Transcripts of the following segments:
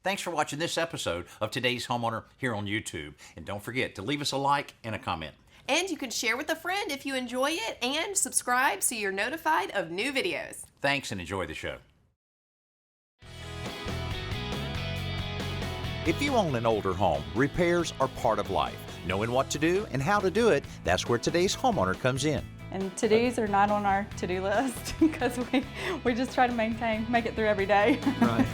Thanks for watching this episode of Today's Homeowner here on YouTube. And don't forget to leave us a like and a comment. And you can share with a friend if you enjoy it, and subscribe so you're notified of new videos. Thanks and enjoy the show. If you own an older home, repairs are part of life. Knowing what to do and how to do it, that's where Today's Homeowner comes in. And to-dos are not on our to-do list because we just try to make it through every day. Right.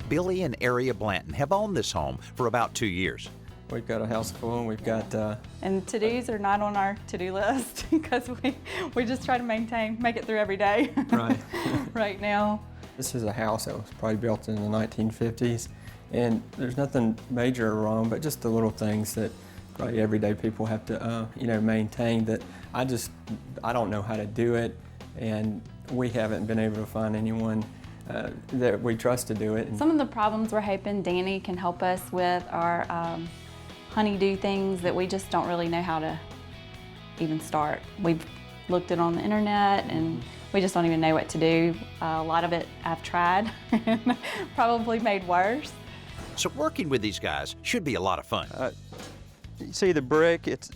Billy and Arria Blanton have owned this home for about 2 years. We've got a house full, and we've got And to-dos are not on our to-do list because we just try to make it through every day. right. Right now. This is a house that was probably built in the 1950s, and there's nothing major wrong, but just the little things that probably everyday people have to maintain that I don't know how to do it, and we haven't been able to find anyone that we trust to do it. Some of the problems we're hoping Danny can help us with are honeydew things that we just don't really know how to even start. We've looked it on the internet and we just don't even know what to do. A lot of it I've tried and probably made worse. So working with these guys should be a lot of fun. You see the brick, it's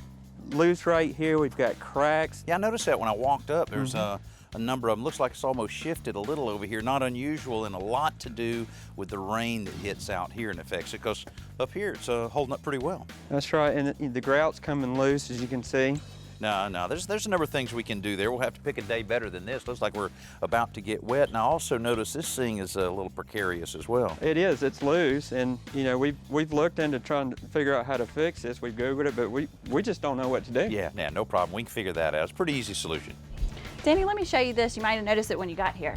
loose right here. We've got cracks. Yeah, I noticed that when I walked up. There's a number of them. Looks like it's almost shifted a little over here. Not unusual, and a lot to do with the rain that hits out here and affects it, because up here it's holding up pretty well. That's right, and the grout's coming loose, as you can see. No, there's a number of things we can do there. We'll have to pick a day better than this. Looks like we're about to get wet. And I also notice this thing is a little precarious as well. It is, it's loose, and we've looked into trying to figure out how to fix this. We've Googled it, but we just don't know what to do. Yeah, no problem. We can figure that out. It's a pretty easy solution. Danny, let me show you this. You might have noticed it when you got here.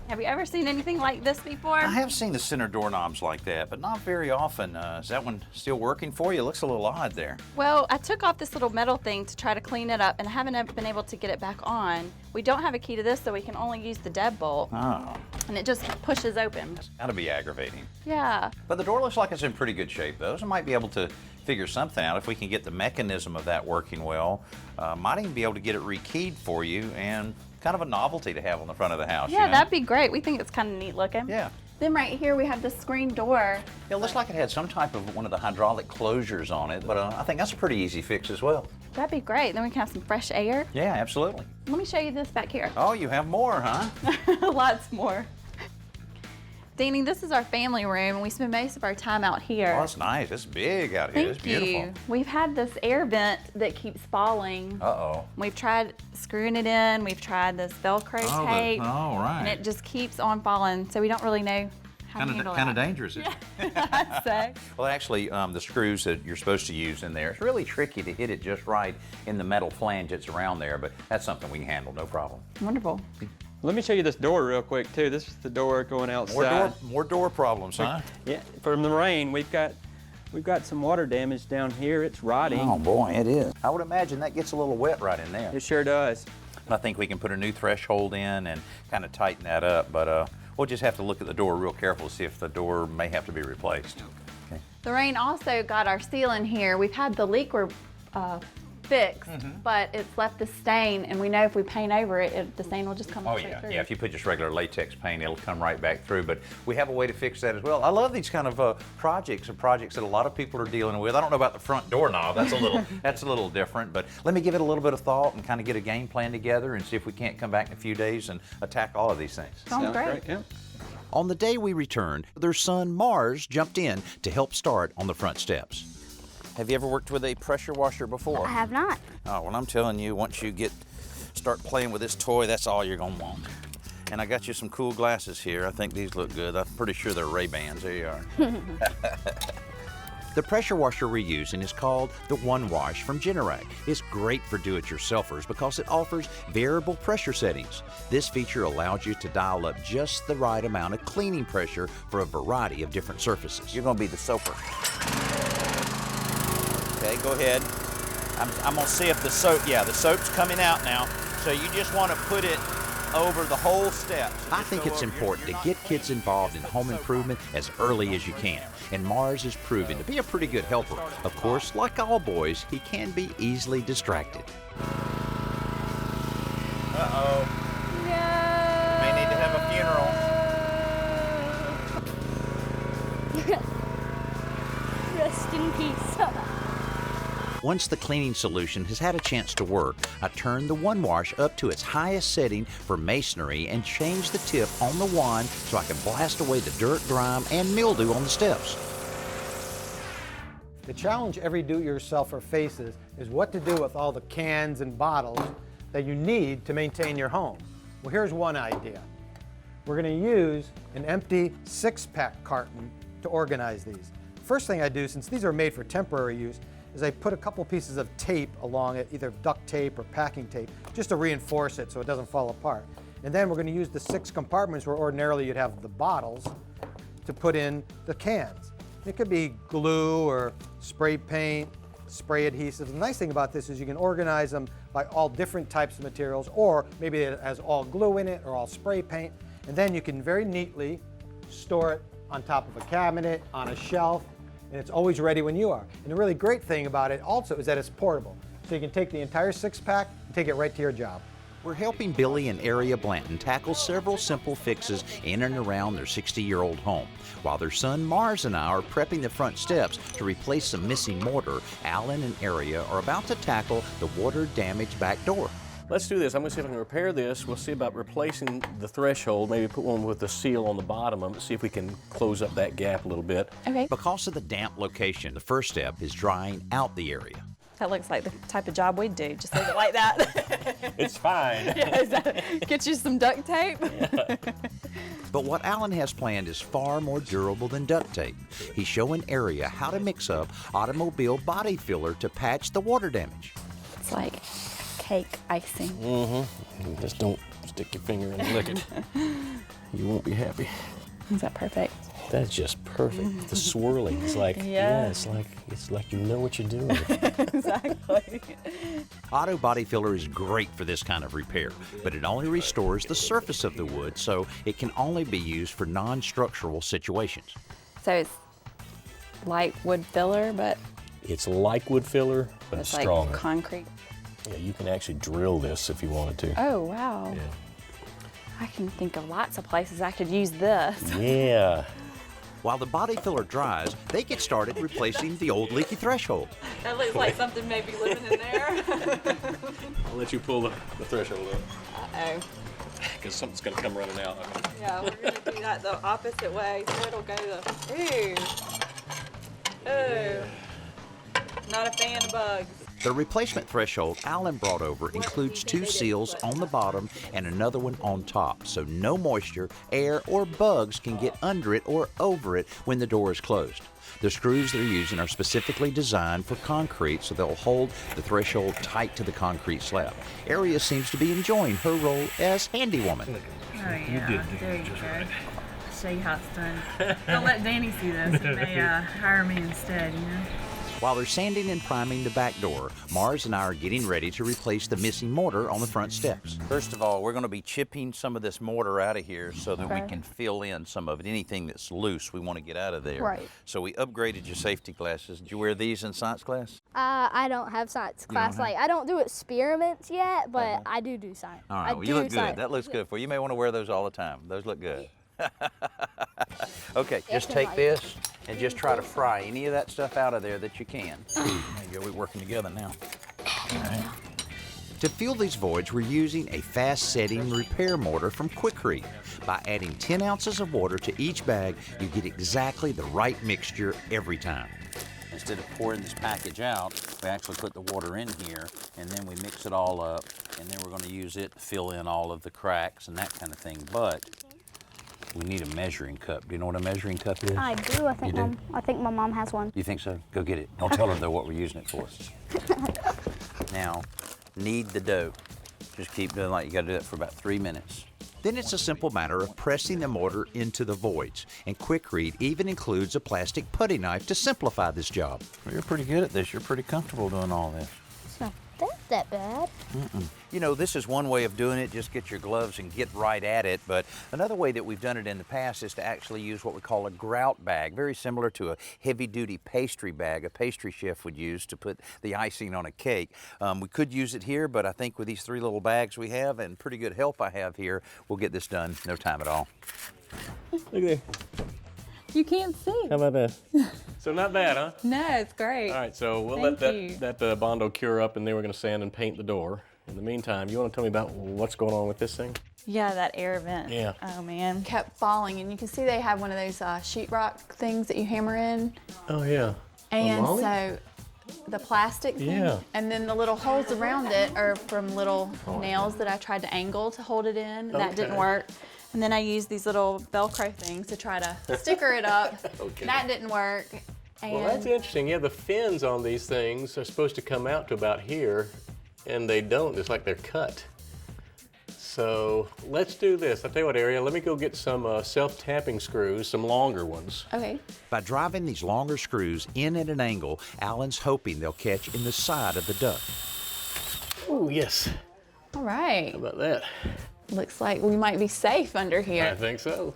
Have you ever seen anything like this before? I have seen the center doorknobs like that, but not very often. Is that one still working for you? It looks a little odd there. Well, I took off this little metal thing to try to clean it up, and I haven't been able to get it back on. We don't have a key to this, so we can only use the deadbolt. Oh. And it just pushes open. That's gotta be aggravating. Yeah. But the door looks like it's in pretty good shape, though. So I might be able to figure something out if we can get the mechanism of that working well. Might even be able to get it rekeyed for you, and kind of a novelty to have on the front of the house. Yeah, that'd be great. We think it's kind of neat looking. Yeah. Then right here we have the screen door. It looks like it had some type of one of the hydraulic closures on it, but I think that's a pretty easy fix as well. That'd be great. Then we can have some fresh air. Yeah, absolutely. Let me show you this back here. Oh, you have more, huh? Lots more. Danny, this is our family room, and we spend most of our time out here. Oh, that's nice. It's big out here. It's beautiful. Thank you. We've had this air vent that keeps falling. Uh-oh. We've tried screwing it in. We've tried this Velcro tape. Oh, right. And it just keeps on falling, so we don't really know how to handle Kind of that. dangerous, isn't it? I'd say. Well, actually, the screws that you're supposed to use in there, it's really tricky to hit it just right in the metal flange that's around there, but that's something we can handle, no problem. Wonderful. Let me show you this door real quick, too. This is the door going outside. More door problems, huh? Yeah, from the rain, we've got some water damage down here. It's rotting. Oh, boy, it is. I would imagine that gets a little wet right in there. It sure does. I think we can put a new threshold in and kind of tighten that up, but we'll just have to look at the door real careful to see if the door may have to be replaced. Okay. The rain also got our ceiling here. We've had the leak fixed, but it's left the stain, and we know if we paint over it, the stain will just come straight through. Yeah, if you put just regular latex paint, it'll come right back through, but we have a way to fix that as well. I love these kind of projects that a lot of people are dealing with. I don't know about the front doorknob, that's a little different, but let me give it a little bit of thought and kind of get a game plan together and see if we can't come back in a few days and attack all of these things. Sounds great. Yeah. On the day we returned, their son Mars jumped in to help start on the front steps. Have you ever worked with a pressure washer before? I have not. Oh, well, I'm telling you, once you start playing with this toy, that's all you're gonna want. And I got you some cool glasses here. I think these look good. I'm pretty sure they're Ray-Bans. There you are. The pressure washer we're using is called the One Wash from Generac. It's great for do-it-yourselfers because it offers variable pressure settings. This feature allows you to dial up just the right amount of cleaning pressure for a variety of different surfaces. You're gonna be the soaper. Okay, go ahead. I'm gonna see if the soap, yeah, the soap's coming out now. So you just want to put it over the whole step. So I think it's important to get kids involved in home improvement as early as you can. And Mars is proving to be a pretty good helper. Of course, like all boys, he can be easily distracted. Uh-oh. No. May need to have a funeral. Rest in peace. Once the cleaning solution has had a chance to work, I turn the One Wash up to its highest setting for masonry and change the tip on the wand so I can blast away the dirt, grime, and mildew on the steps. The challenge every do-it-yourselfer faces is what to do with all the cans and bottles that you need to maintain your home. Well, here's one idea. We're going to use an empty 6-pack carton to organize these. First thing I do, since these are made for temporary use, is I put a couple pieces of tape along it, either duct tape or packing tape, just to reinforce it so it doesn't fall apart. And then we're going to use the 6 compartments where ordinarily you'd have the bottles to put in the cans. It could be glue or spray paint, spray adhesives. The nice thing about this is you can organize them by all different types of materials, or maybe it has all glue in it or all spray paint. And then you can very neatly store it on top of a cabinet, on a shelf, and it's always ready when you are. And the really great thing about it also is that it's portable. So you can take the entire 6-pack and take it right to your job. We're helping Billy and Arria Blanton tackle several simple fixes in and around their 60-year-old home. While their son Mars and I are prepping the front steps to replace some missing mortar, Alan and Arria are about to tackle the water-damaged back door. Let's do this. I'm going to see if I can repair this. We'll see about replacing the threshold, maybe put one with the seal on the bottom of it, see if we can close up that gap a little bit. Okay. Because of the damp location, the first step is drying out the area. That looks like the type of job we'd do. Just leave it like that. It's fine. Yeah, get you some duct tape. Yeah. But what Alan has planned is far more durable than duct tape. He's showing Arria how to mix up automobile body filler to patch the water damage. It's like cake icing. Mm-hmm. Just don't stick your finger in and lick it. You won't be happy. Is that perfect? That's just perfect. The swirling is like, Yeah. it's like you know what you're doing. Exactly. Auto body filler is great for this kind of repair, but it only restores the surface of the wood, so it can only be used for non-structural situations. So it's light wood filler, but It's like wood filler, but it's like stronger. concrete. Yeah, you can actually drill this if you wanted to. Oh, wow. Yeah. I can think of lots of places I could use this. Yeah. While the body filler dries, they get started replacing the old leaky threshold. That looks like something may be living in there. I'll let you pull the threshold up, Uh-oh. because something's going to come running out. Yeah, we're going to do that the opposite way, so it'll go the... Ooh. Ooh. Not a fan of bugs. The replacement threshold Alan brought over includes 2 seals on the bottom and another one on top, so no moisture, air, or bugs can get under it or over it when the door is closed. The screws they're using are specifically designed for concrete, so they'll hold the threshold tight to the concrete slab. Arria seems to be enjoying her role as handywoman. Oh yeah, there you go. Show you how it's done. Don't let Danny see this. He may hire me instead, you know. While they're sanding and priming the back door, Mars and I are getting ready to replace the missing mortar on the front steps. First of all, we're going to be chipping some of this mortar out of here so that we can fill in some of it. Anything that's loose, we want to get out of there. Right. So we upgraded your safety glasses. Did you wear these in science class? I don't have science class. Like, I don't do experiments yet, but I do science. All right, I well, do you look good. science. That looks good for you. You may want to wear those all the time. Those look good. Okay, just can take like- this and just try to fry any of that stuff out of there that you can. There you go, we're working together now. All right. To fill these voids, we're using a fast-setting repair mortar from Quikrete. By adding 10 ounces of water to each bag, you get exactly the right mixture every time. Instead of pouring this package out, we actually put the water in here, and then we mix it all up, and then we're going to use it to fill in all of the cracks and that kind of thing. But we need a measuring cup. Do you know what a measuring cup is? I do. I think You do? I think my mom has one. You think so? Go get it. Don't tell her, though, what we're using it for. Now, knead the dough. Just keep doing like you got to do that for about 3 minutes. Then it's a simple matter of pressing the mortar into the voids. And Quikrete even includes a plastic putty knife to simplify this job. Well, you're pretty good at this. You're pretty comfortable doing all this. that bad. You know, this is one way of doing it, just get your gloves and get right at it. But another way that we've done it in the past is to actually use what we call a grout bag, very similar to a heavy-duty pastry bag a pastry chef would use to put the icing on a cake. We could use it here, but I think with these 3 little bags we have and pretty good help I have here, we'll get this done no time at all. Look there. You can't see. How about that? So not bad, huh? No, it's great. All right, so we'll Thank let you. that Bondo cure up, and then we're going to sand and paint the door. In the meantime, you want to tell me about what's going on with this thing? Yeah, that air vent. Yeah. Oh man, kept falling, and you can see they have one of those sheetrock things that you hammer in, Oh, yeah. and molly? so the plastic thing, Yeah. and then the little holes around it are from little nails that I tried to angle to hold it in. That didn't Okay. work. And then I used these little Velcro things to try to sticker it up. Okay. That didn't work. And Well, that's interesting. Yeah, the fins on these things are supposed to come out to about here, and they don't. It's like they're cut. So let's do this. I'll tell you what, Arria, let me go get some self-tapping screws, some longer ones. Okay. By driving these longer screws in at an angle, Alan's hoping they'll catch in the side of the duct. Oh, yes. All right. How about that? Looks like we might be safe under I here. think so.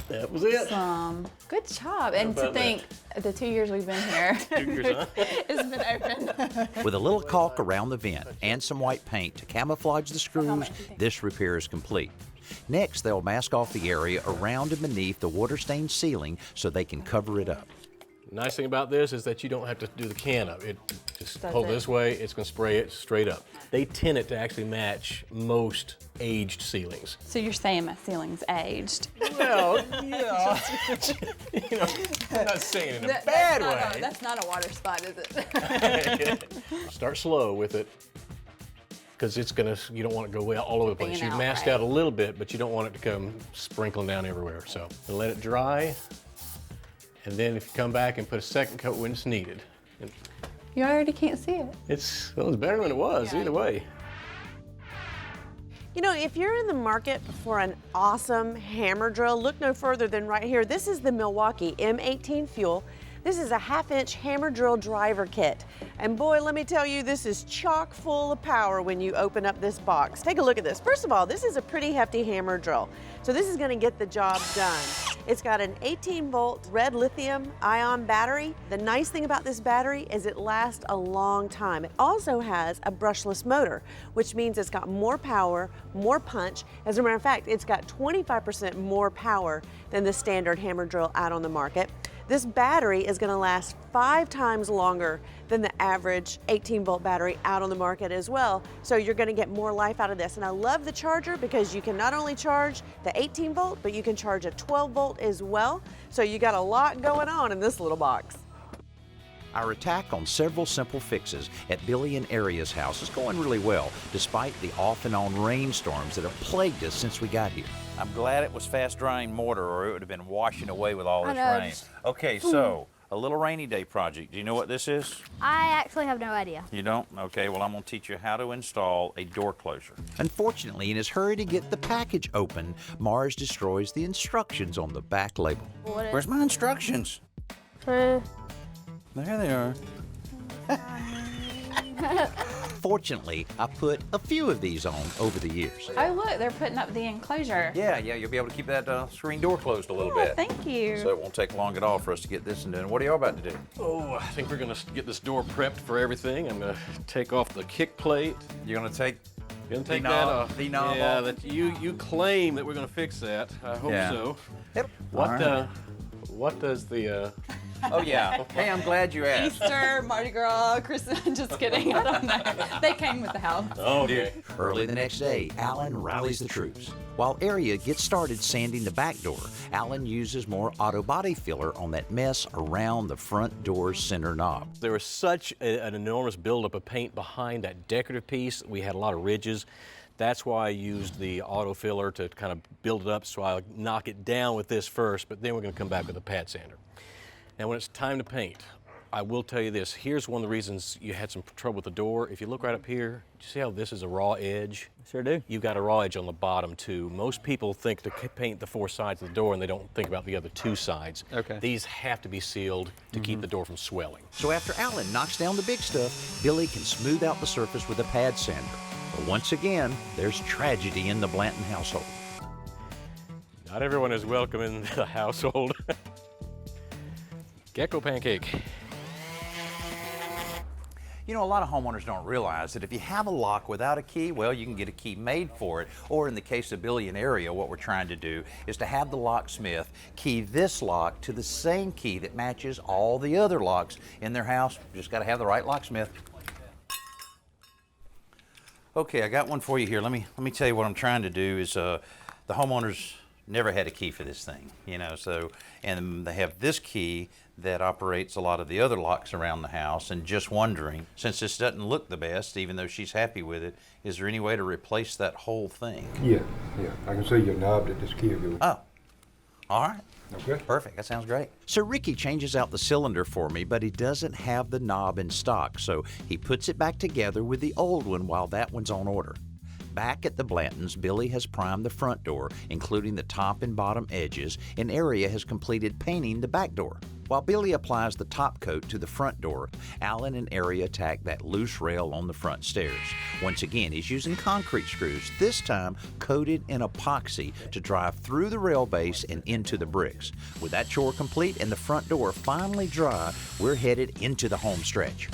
That was it. Good job. And to about think, the 2 years we've been here, 2 years, huh? it's been open. With a little caulk around the vent and some white paint to camouflage the screws, this repair is complete. Next, they'll mask off the area around and beneath the water-stained ceiling so they can cover it up. Nice thing about this is that you don't have to do the can up. It just Does hold it? this way, it's gonna spray it straight up. They tint it to actually match most aged ceilings. So you're saying my ceiling's aged? Well, yeah. You know, I'm not saying it in a bad way. That's not a water spot, is it? Start slow with it, because it's gonna, you don't want it to go all over the place. Being You out, masked right. out a little bit, but you don't want it to come sprinkling down everywhere. So let it dry, and then if you come back and put a second coat when it's needed. And You already can't see it. well, it's better than it was, either way. You know, if you're in the market for an awesome hammer drill, look no further than right here. This is the Milwaukee M18 Fuel. This is a 1/2-inch hammer drill driver kit. And boy, let me tell you, this is chock full of power when you open up this box. Take a look at this. First of all, this is a pretty hefty hammer drill. So this is gonna get the job done. It's got an 18-volt red lithium-ion battery. The nice thing about this battery is it lasts a long time. It also has a brushless motor, which means it's got more power, more punch. As a matter of fact, it's got 25% more power than the standard hammer drill out on the market. This battery is going to last 5 times longer than the average 18-volt battery out on the market as well. So you're going to get more life out of this. And I love the charger because you can not only charge the 18-volt, but you can charge a 12-volt as well. So you got a lot going on in this little box. Our attack on several simple fixes at Billy and Arria's house is going really well, despite the off and on rainstorms that have plagued us since we got here. I'm glad it was fast drying mortar or it would have been washing away with all this know. rain. Okay, so a little rainy day project. Do you know what this is? I actually have no idea. You don't? Okay, well I'm gonna teach you how to install a door closure. Unfortunately, in his hurry to get the package open, Mars destroys the instructions on the back label. What is- Where's my instructions? There they are. Fortunately, I put a few of these on over the years. Oh look, they're putting up the enclosure. Yeah, you'll be able to keep that screen door closed a little Oh, bit. thank you. So it won't take long at all for us to get this and done. What are y'all about to do? Oh, I think we're gonna get this door prepped for everything. I'm gonna take off the kick plate. You're gonna take You're gonna take The that knob- off. the knob yeah, off? that you claim that we're gonna fix that. I hope Yeah. so. Yep. What All right. what does the Oh yeah. Hey, I'm glad you asked. Easter, Mardi Gras, Christmas, just kidding, I don't know. They came with the house. okay. Early the next day, Alan rallies the troops. While Arria gets started sanding the back door, Alan uses more auto body filler on that mess around the front door's center knob. There was such an enormous buildup of paint behind that decorative piece. We had a lot of ridges. That's why I used the auto filler to kind of build it up, so I'll knock it down with this first, but then we're gonna come back with a pad sander. Now when it's time to paint, I will tell you this. Here's one of the reasons you had some trouble with the door. If you look right up here, do you see how this is a raw edge? Sure do. You've got a raw edge on the bottom too. Most people think to paint the 4 sides of the door and they don't think about the other 2 sides. Okay. These have to be sealed to keep the door from swelling. So after Alan knocks down the big stuff, Billy can smooth out the surface with a pad sander. But once again, there's tragedy in the Blanton household. Not everyone is welcome in the household. Gecko pancake. You know, a lot of homeowners don't realize that if you have a lock without a key, well, you can get a key made for it. Or in the case of Billy and Arria, what we're trying to do is to have the locksmith key this lock to the same key that matches all the other locks in their house. Just got to have the right locksmith. Okay, I got one for you here. Let me tell you what I'm trying to do is the homeowners never had a key for this thing, you know, so, and they have this key that operates a lot of the other locks around the house, and just wondering, since this doesn't look the best, even though she's happy with it, is there any way to replace that whole thing? Yeah, I can see your knob that this key will go. Oh, all right. Okay. Perfect, that sounds great. So Ricky changes out the cylinder for me, but he doesn't have the knob in stock, so he puts it back together with the old one while that one's on order. Back at the Blantons, Billy has primed the front door, including the top and bottom edges, and Arria has completed painting the back door. While Billy applies the top coat to the front door, Alan and Arria attack that loose rail on the front stairs. Once again, he's using concrete screws, this time coated in epoxy to drive through the rail base and into the bricks. With that chore complete and the front door finally dry, we're headed into the home stretch.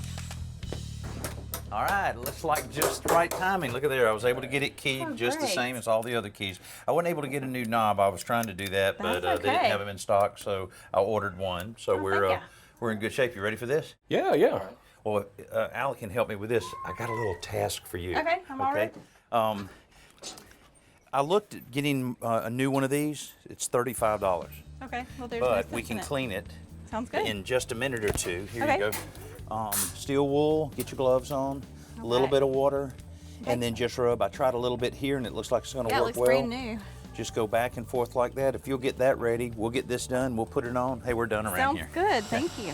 All right, looks like just right timing. Look at there, I was able to get it keyed just the same as all the other keys. I wasn't able to get a new knob. I was trying to do that, but they didn't have them in stock, so I ordered one. So we're in good shape. You ready for this? Yeah. Right. Well, Al can help me with this. I got a little task for you. Okay, I'm all ready. I looked at getting a new one of these. It's $35. Okay, well there's But we can clean it Sounds good. in just a minute or two. Here Okay. you go. Steel wool, get your gloves on, a little bit of water, and then just rub. I tried a little bit here and it looks like it's gonna work well. It looks brand new. Just go back and forth like that. If you'll get that ready, we'll get this done, we'll put it on. Hey, we're done around here. Sounds good, thank you.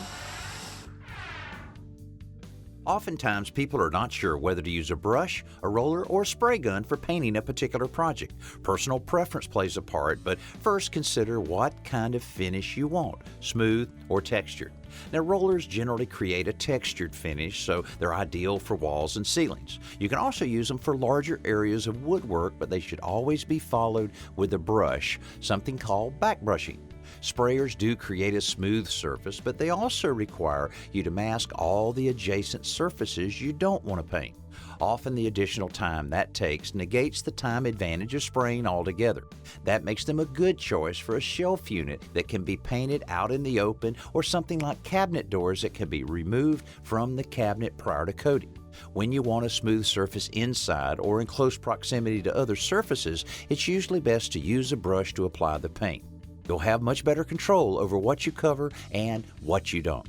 Oftentimes, people are not sure whether to use a brush, a roller, or a spray gun for painting a particular project. Personal preference plays a part, but first consider what kind of finish you want, smooth or textured. Now, rollers generally create a textured finish, so they're ideal for walls and ceilings. You can also use them for larger areas of woodwork, but they should always be followed with a brush, something called back brushing. Sprayers do create a smooth surface, but they also require you to mask all the adjacent surfaces you don't want to paint. Often the additional time that takes negates the time advantage of spraying altogether. That makes them a good choice for a shelf unit that can be painted out in the open, or something like cabinet doors that can be removed from the cabinet prior to coating. When you want a smooth surface inside or in close proximity to other surfaces, it's usually best to use a brush to apply the paint. You'll have much better control over what you cover and what you don't.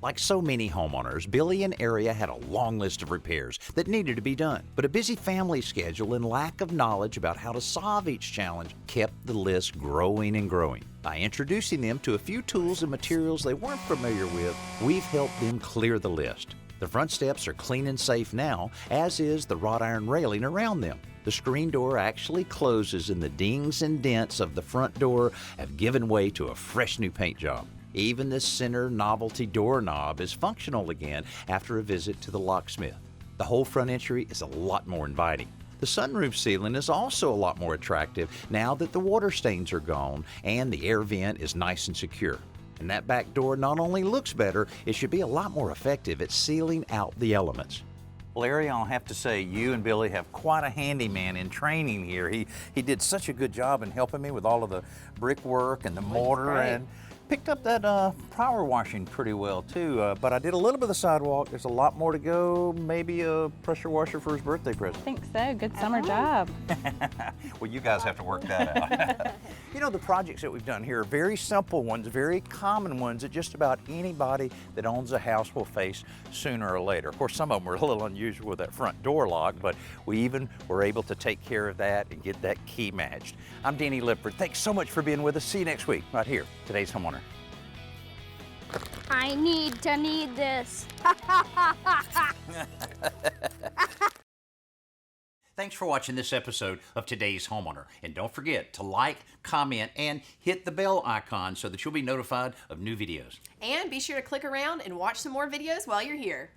Like so many homeowners, Billy and Arria had a long list of repairs that needed to be done, but a busy family schedule and lack of knowledge about how to solve each challenge kept the list growing and growing. By introducing them to a few tools and materials they weren't familiar with, we've helped them clear the list. The front steps are clean and safe now, as is the wrought iron railing around them. The screen door actually closes and the dings and dents of the front door have given way to a fresh new paint job. Even the center novelty doorknob is functional again after a visit to the locksmith. The whole front entry is a lot more inviting. The sunroof ceiling is also a lot more attractive now that the water stains are gone and the air vent is nice and secure. And that back door not only looks better, it should be a lot more effective at sealing out the elements. Well, Arria, I'll have to say, you and Billy have quite a handyman in training here. He did such a good job in helping me with all of the brickwork and the mortar, and picked up that power washing pretty well too. But I did a little bit of the sidewalk. There's a lot more to go. Maybe a pressure washer for his birthday present. I think so. Good summer job. Well, you guys have to work that out. You know, the projects that we've done here are very simple ones, very common ones that just about anybody that owns a house will face sooner or later. Of course, some of them were a little unusual with that front door lock, but we even were able to take care of that and get that key matched. I'm Danny Lipford. Thanks so much for being with us. See you next week right here, Today's Homeowner. I need this. Thanks for watching this episode of Today's Homeowner. And don't forget to like, comment, and hit the bell icon so that you'll be notified of new videos. And be sure to click around and watch some more videos while you're here.